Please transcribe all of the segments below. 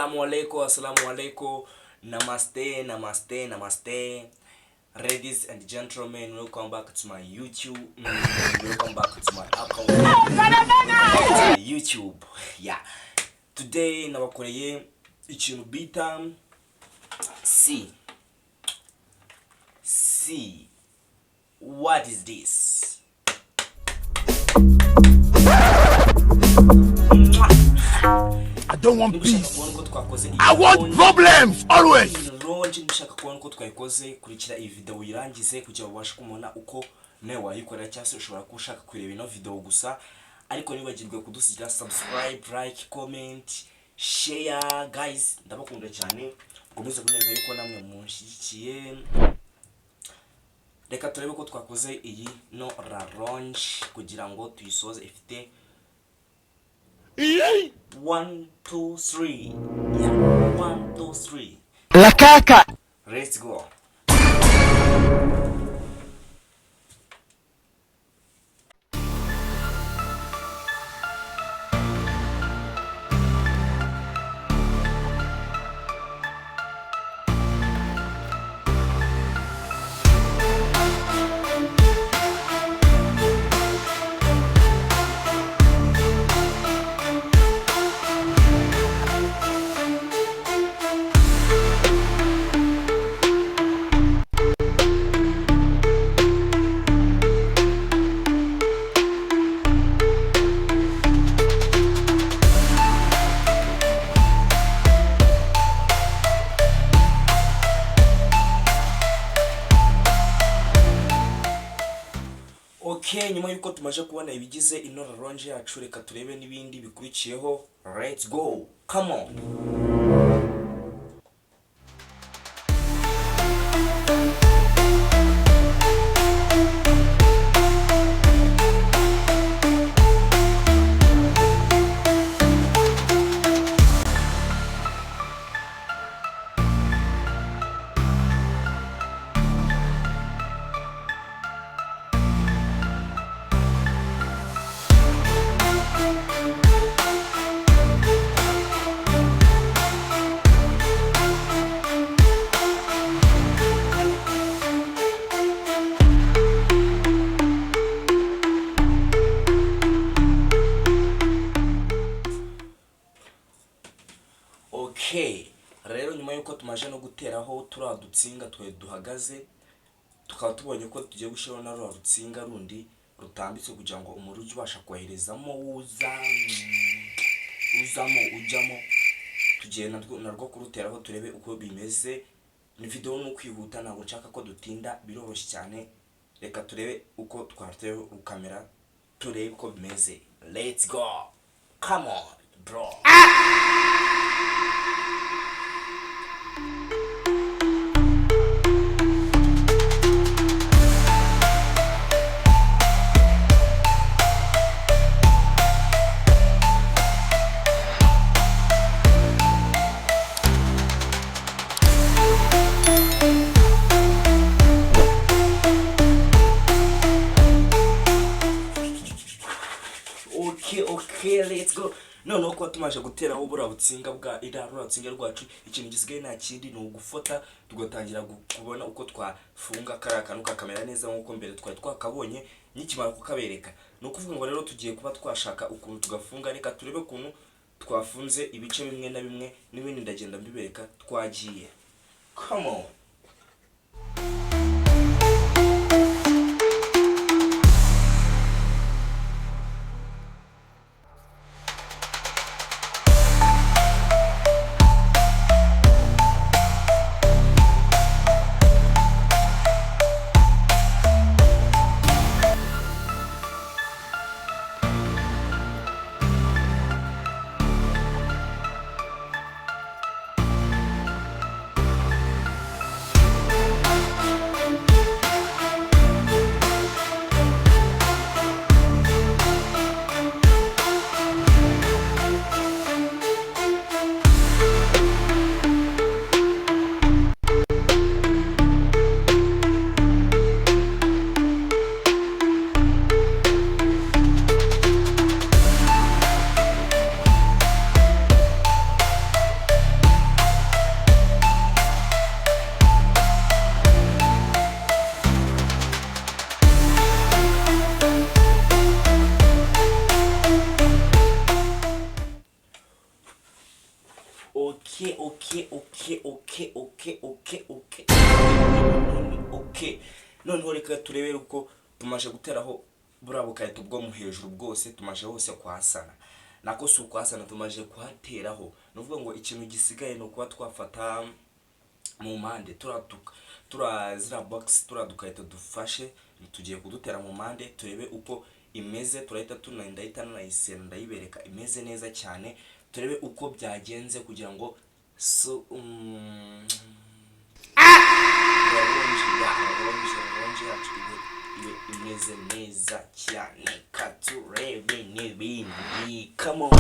Assalamu alaikum, namaste. Ladies and gentlemen, welcome back to my YouTube. Welcome back to my account. YouTube. Yeah. Today nabakoreye ikintu bita C. What is this? I don't want peace. I want problems always. Nshaka kubona uko twayikoze kurikira iyi video yirangize kugira ubashe kumona uko nawe wayikora cyangwa se ushobora kushaka kureba ino video gusa ariko nibagirwe kudusigira subscribe, like, comment, share. Guys, ndabakunda cyane, mukomeze kunyereka yuko namwe munshigikiye. Reka turebe ko twakoze iyi no launch kugira ngo tuyisoze ifite 1 2 3. Yeah, 1 2 3. La caca. Let's go. Okay, nyuma yuko tumaje kubona ibigize ino launch yacu, reka turebe nibindi bikurikiyeho. Let's go. Come on. Okay, rero nyuma yuko tumaje no guteraho turadutsinga twe duhagaze, tukaba tubonye ko tugiye gushiraho na rutsinga rundi rutambitse kugira ngo umuruji ubasha koherezamo ujamo, tugiye narwo kuruteraho turebe uko bimeze. Ni video no kwihuta, ntabwo nshaka ko dutinda, biroroshye cyane. Reka turebe uko twarteho kamera, turebe uko bimeze. Let's go. Come on, bro. Okay, let's go. No ko tumaje guteraho bura butsinga bwa rutsinga rwacu, ikintu gisigaye nta kindi no gufota tugatangira kubona uko twafunga karakantu kakamera neza nkuko mbere twari twakabonye nikimara kukabereka. No kuvuga ngo rero tugiye kuba twashaka ukuntu tugafunga. Reka turebe ukuntu twafunze ibice bimwe na bimwe n'ibindi ndagenda mbibereka twagiye. Come on. Okay. Noneho reka turebere uko tumaje guteraho buriya bukarito bwo mu hejuru bwose, tumaje hose kuhasana. Nako si ukwahasana, tumaje kuhateraho. Ni ukuvuga ngo ikintu gisigaye ni ukuba twafata mu mpande turazira box, turadukarito dufashe, tugiye kudutera mu mpande turebe uko imeze. Turahita ndahita nayisena ndayibereka imeze neza cyane, turebe uko byagenze kugira ngo ronje yacu ibe imeze neza cyane. Katurebe n'ibindi, come on.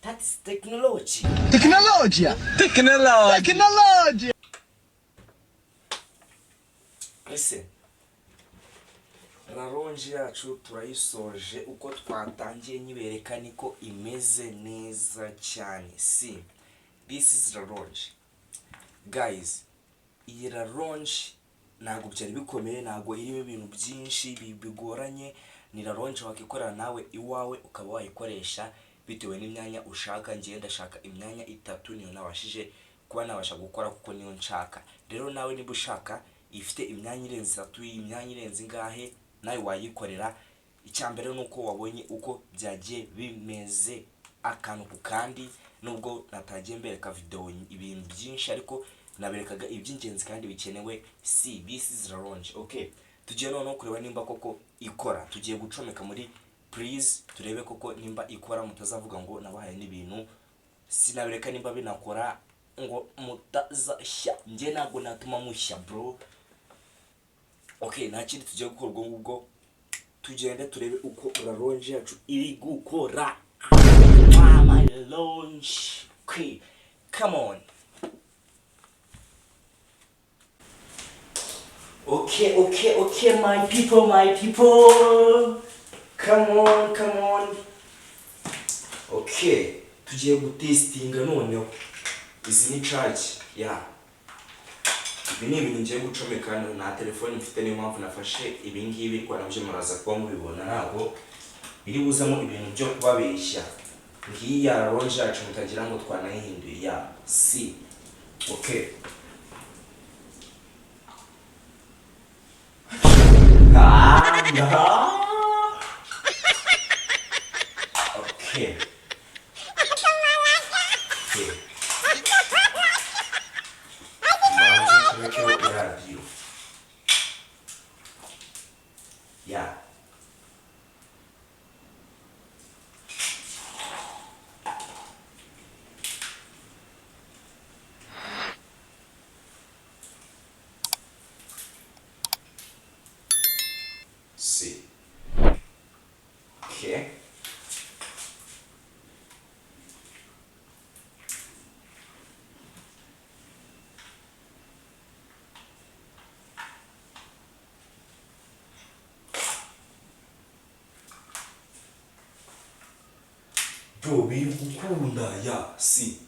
That's technology. Technology. Listen, raronje yacu turayisoje, uko twatangiye nyibereka niko imeze neza cyane. See, this is raronje guys. Iyi raronje ntabwo byari bikomeye, ntabwo irimo ibintu byinshi bigoranye. Ni raronje wakikorera nawe iwawe, ukaba wayikoresha bitewe n'imyanya ushaka. Ngiye ndashaka imyanya 3 niyo nabashije kuba nabasha gukora kuko niyo nshaka. Rero nawe niba ushaka ifite imyanya irenze 3, imyanya irenze ngahe, nawe wayikorera. Icyambere nuko wabonye uko byagiye bimeze akantu ku kandi, nubwo natagiye mbereka video ibintu byinshi, ariko naberekaga iby'ingenzi kandi bikenewe. See, this is raronje. Okay, tugiye noneho kureba nimba koko ikora. Tugiye gucomeka muri please turebe koko nimba ikora, mutazavuga ngo nabahaye n'ibintu sinabereka nimba binakora ngo mutazashya. Nge ntabwo natuma mushya bro. Okay, nta kindi tugiye gukora ubwo ngubwo, tugende turebe uko raronje yacu iri gukora. My launch. Okay, come on. Okay, my people. Come on. Okay, tugiye gutestinga noneho. Izi ni charge. Yeah. Ibi ni ibintu ngiye gucomeka, na telefone mfite, niyo mpamvu nafashe ibi ngibi, kwa nabyo muraza kuba mubibona. Ntabwo biri buzamo ibintu byo kubabeshya. Ngiyi ya raronje yacu mutagira ngo twanayihinduye. Yeah. See. Okay. Okay. Yeah. See. Okay. Bro, biri gukunda. Yeah, see.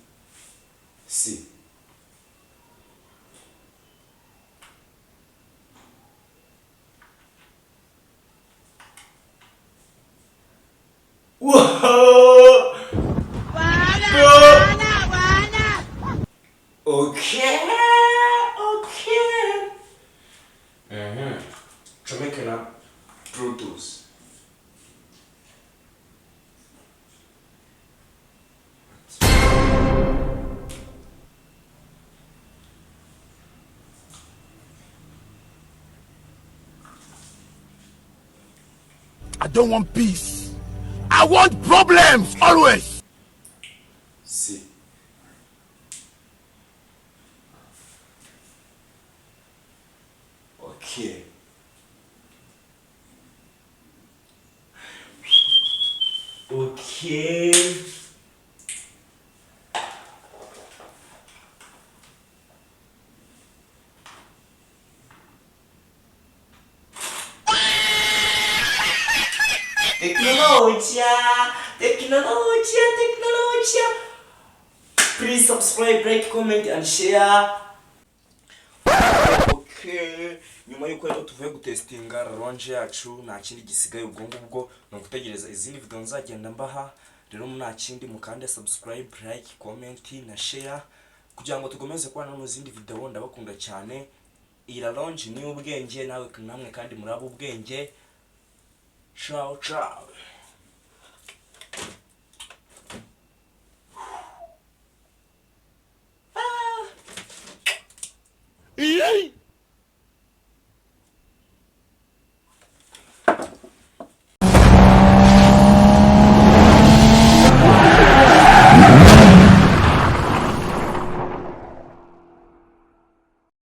Whoa! Okay. Jamaican Bluetooth. I don't want peace. I want problems always. See. Okay. Technologia. Please subscribe, like, comment and share. Okay, nyuma yuko rero tuvuye gutestinga launch yacu nta kindi gisigaye ubwo ngubwo no gutegereza izindi video nzagenda mbaha. Rero nta kindi mukande subscribe, like, comment na share kugira ngo tugomeze kubana mu zindi video. Ndabakunda cyane. Iyi launch ni ubwenge nawe namwe kandi muri abo ubwenge. Ciao ciao.